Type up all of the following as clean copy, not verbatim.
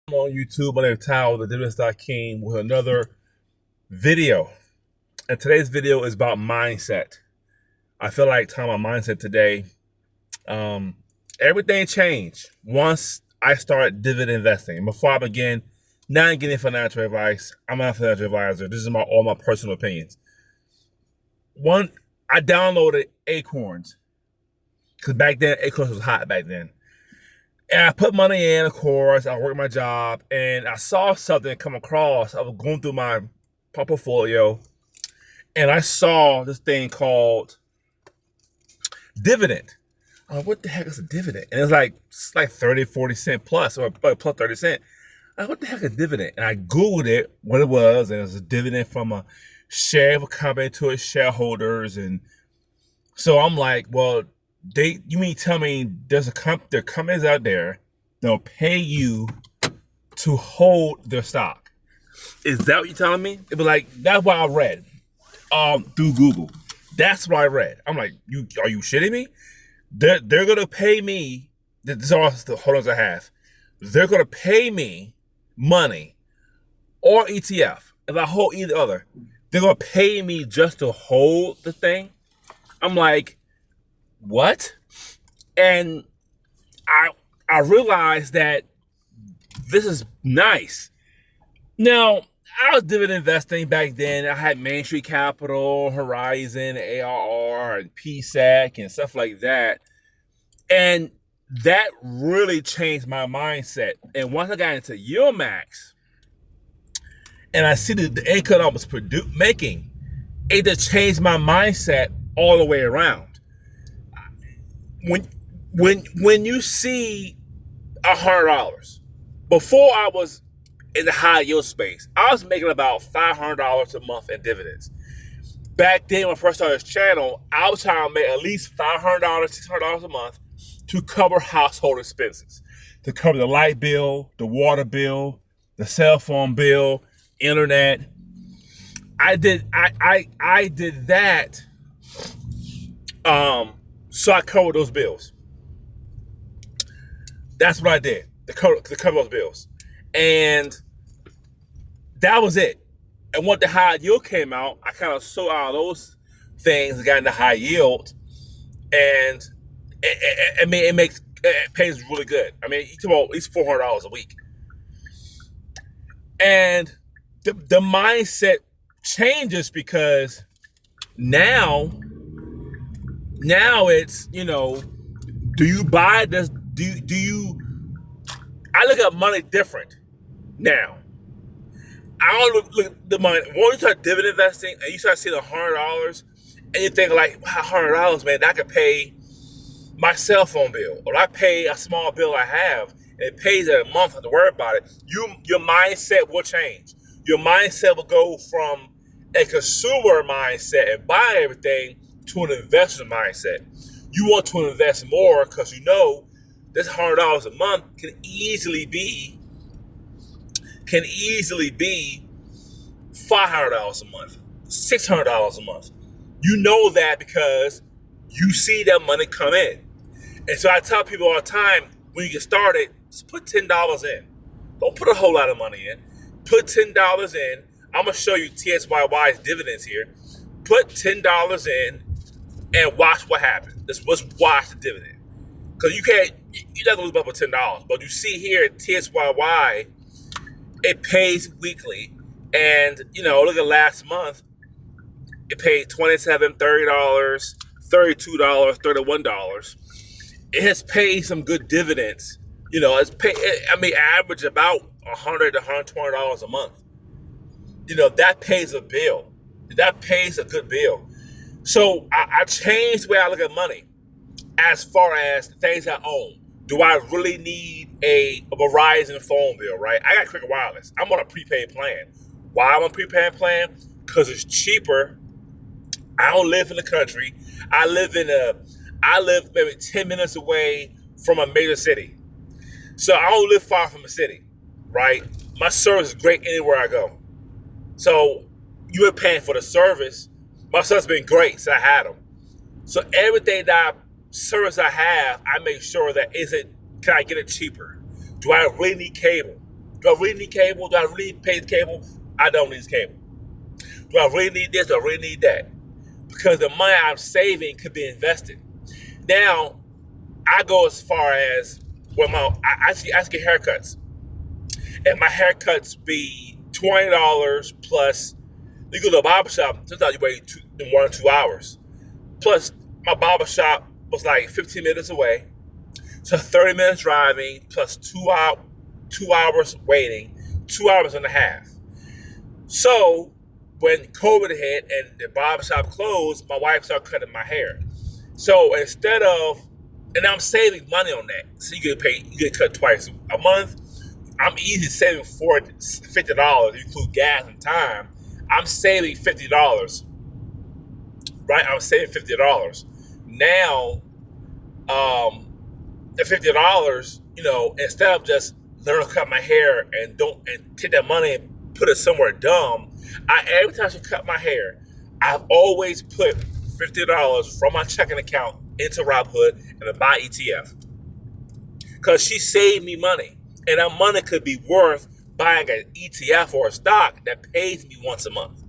I'm on YouTube. My name is Tyler, the dividend-producing with another video. And today's video is about mindset. I feel like talking about mindset today. Everything changed once I started dividend investing. Before I begin, not getting financial advice. I'm not a financial advisor. This is all my personal opinions. One, I downloaded Acorns because back then Acorns was hot back then. And I put money in, of course. I worked my job, and I saw something come across. I was going through my portfolio, and I saw this thing called dividend. I'm like, what the heck is a dividend? And it's like 30, 40 cent plus, or plus 30 cent. I'm like, what the heck is a dividend? And I Googled it, what it was, and it was a dividend from a share of a company to its shareholders. And so I'm like, well, you mean tell me there are companies out there that'll pay you to hold their stock? Is that what you're telling me? It was like, that's what I read through Google. That's what I read. I'm like, are you shitting me? They're gonna pay me. This is all the holdings I have. They're gonna pay me money or ETF. If I hold either other, they're gonna pay me just to hold the thing. I'm like, what? And I realized that this is nice. Now, I was dividend investing back then. I had Main Street Capital, Horizon, ARR, and PSEC, and stuff like that. And that really changed my mindset. And once I got into Yield Max, and I see the income I was making, it just changed my mindset all the way around. When you see $100, before I was in the high yield space, I was making about $500 a month in dividends. Back then, when I first started this channel, I was trying to make at least $500, $600 a month to cover household expenses, to cover the light bill, the water bill, the cell phone bill, internet. I did that. So I covered those bills. That's what I did to cover those bills. And that was it. And when the high yield came out, I kind of sold out of those things and got into high yield. And it pays really good. I mean, you talk about at least $400 a week. And the mindset changes because now it's, do you buy this? Do you? I look at money different now. I don't look at the money. When you start dividend investing and you start seeing $100, and you think like, wow, $100, man, that could pay my cell phone bill, or I pay a small bill I have, and it pays it a month. I have to worry about it. Your mindset will change. Your mindset will go from a consumer mindset and buy everything to an investor mindset. You want to invest more because you know this $100 a month can easily be $500 a month, $600 a month. You know that because you see that money come in. And so I tell people all the time, when you get started, just put $10 in. Don't put a whole lot of money in. Put $10 in. I'm going to show you TSYY's dividends here. Put $10 in and watch what happens. Let's watch the dividend. Because you're not going to lose money for $10. But you see here at TSYY, it pays weekly. And, look at last month. It paid $27, $30, $32, $31. It has paid some good dividends. Average about $100 to $120 a month. That pays a bill. That pays a good bill. So I changed the way I look at money as far as the things I own. Do I really need a Verizon phone bill, right? I got Cricket Wireless. I'm on a prepaid plan. Why am I on a prepaid plan? Because it's cheaper. I don't live in the country. I live maybe 10 minutes away from a major city. So I don't live far from a city, right? My service is great anywhere I go. So you're paying for the service. My service has been great since I had them. So everything service I have, I make sure that can I get it cheaper? Do I really need cable? Do I really need cable? Do I really pay the cable? I don't need cable. Do I really need this? Do I really need that? Because the money I'm saving could be invested. Now, I go as far as when I get haircuts, and my haircuts be $20 plus. You go to a barber shop, sometimes you wait 1 or 2 hours. Plus, my barber shop was like 15 minutes away, so 30 minutes driving plus 2 hours waiting, 2 hours and a half. So when COVID hit and the barber shop closed, my wife started cutting my hair. So instead of, and I'm saving money on that. So you get cut twice a month. I'm easily saving $50. You include gas and time. I'm saving $50, right? I'm saving $50. Now, the $50, instead of just learning to cut my hair and take that money and put it somewhere dumb, every time she cut my hair, I've always put $50 from my checking account into Robinhood and to buy ETF. Because she saved me money. And that money could be worth buying an ETF or a stock that pays me once a month.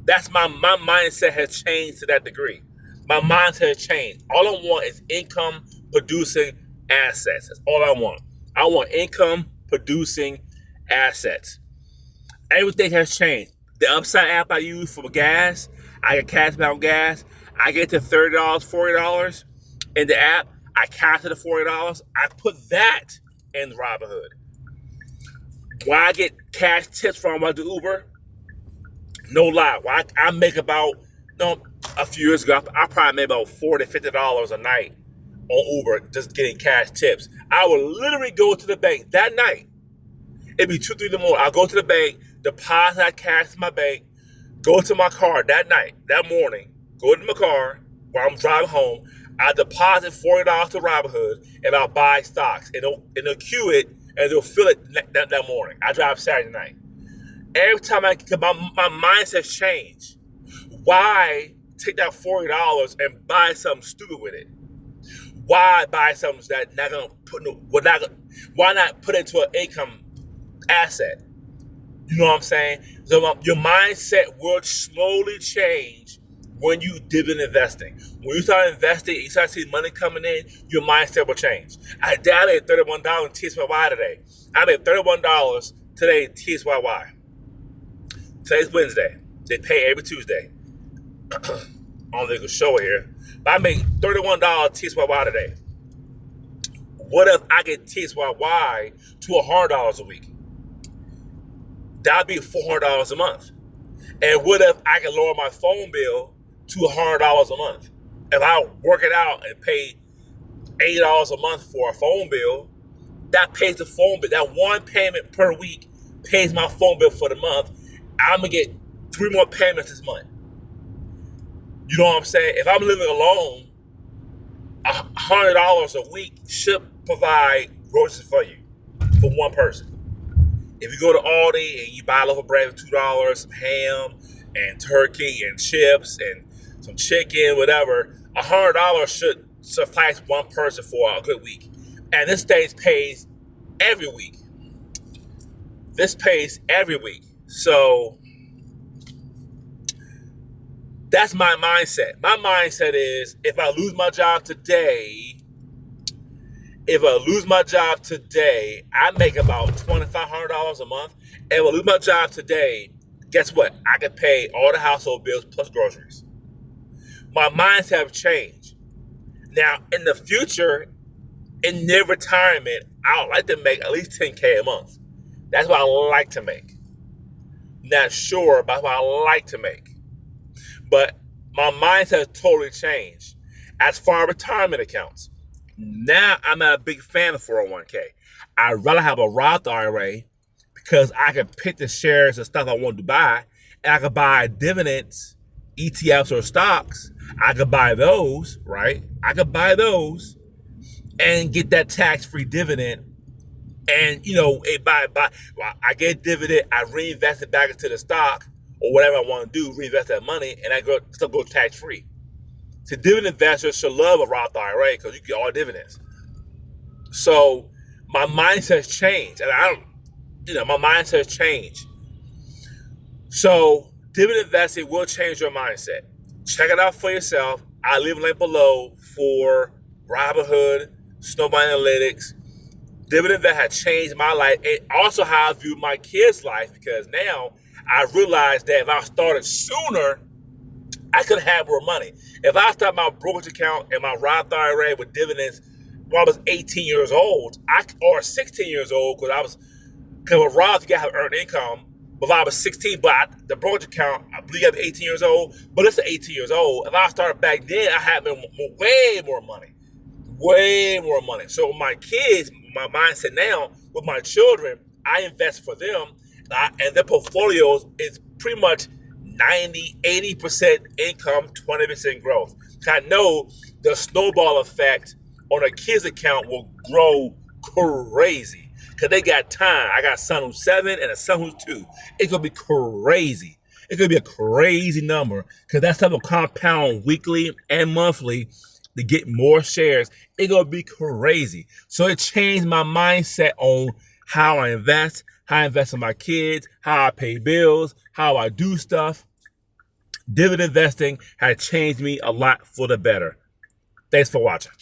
That's my mindset has changed to that degree. My mindset has changed. All I want is income producing assets. That's all I want. I want income producing assets. Everything has changed. The Upside app I use for gas, I get cash back on gas. I get to $30, $40 in the app. I cash to the $40. I put that in Robinhood. When I get cash tips from the Uber, no lie. When I make about, a few years ago, I probably made about $40, $50 a night on Uber just getting cash tips. I would literally go to the bank that night. It'd be 2, 3 in the morning. I'll go to the bank, deposit that cash to my bank, go to my car that night, that morning, go to my car while I'm driving home. I deposit $40 to Robinhood and I'll buy stocks. And they'll queue it and they'll fill it that morning. I drive Saturday night. Every time my mindset's changed. Why take that $40 and buy something stupid with it? Why buy something that not gonna why not put it into an income asset? You know what I'm saying? So your mindset will slowly change when you dividend investing. When you start investing, you start seeing money coming in, your mindset will change. I made $31 in TSYY today. I made $31 today in TSYY. Today's Wednesday. They pay every Tuesday. I don't think I can show it here. But I made $31 TSYY today. What if I get TSYY to $100 a week? That'd be $400 a month. And what if I can lower my phone bill to $100 a month? If I work it out and pay $80 a month for a phone bill, that pays the phone bill. That one payment per week pays my phone bill for the month. I'm going to get 3 more payments this month. You know what I'm saying? If I'm living alone, $100 a week should provide groceries for you, for one person. If you go to Aldi and you buy a loaf of bread for $2, some ham and turkey and chips and some chicken, whatever, $100 should suffice one person for a good week. And this thing pays every week. This pays every week. So that's my mindset. My mindset is if I lose my job today, I make about $2,500 a month. And if I lose my job today, guess what? I can pay all the household bills plus groceries. My mindset have changed. Now, in the future, in their retirement, I would like to make at least $10K a month. That's what I like to make. Not sure about what I like to make. But my mindset has totally changed. As far as retirement accounts, now I'm not a big fan of 401k. I'd rather have a Roth IRA because I can pick the shares and stuff I want to buy. And I can buy dividends, ETFs or stocks. I could buy those, right? I could buy those and get that tax-free dividend. And, I get dividend, I reinvest it back into the stock or whatever I want to do, reinvest that money, and I still go tax-free. So dividend investors should love a Roth IRA because you get all dividends. So my mindset's changed. And my mindset has changed. So dividend investing will change your mindset. Check it out for yourself. I leave a link below for Robinhood, Snowball Analytics. Dividend that had changed my life and also how I view my kids' life, because now I realized that if I started sooner, I could have more money. If I started my brokerage account and my Roth IRA with dividends when I was 18 years old, or 16 years old, because with Roth, you gotta have earned income. But if I was 16, the brokerage account, I believe you have 18 years old, but it's 18 years old. If I started back then, I had way more money. Way more money. So my kids, my mindset now with my children, I invest for them, and their portfolios is pretty much 80% income, 20% growth. I know the snowball effect on a kid's account will grow crazy because they got time. I got a son who's 7 and a son who's 2. It's gonna be crazy. It's gonna be a crazy number because that stuff will compound weekly and monthly to get more shares. It's gonna be crazy. So it changed my mindset on how I invest in my kids, how I pay bills, how I do stuff. Dividend investing has changed me a lot for the better. Thanks for watching.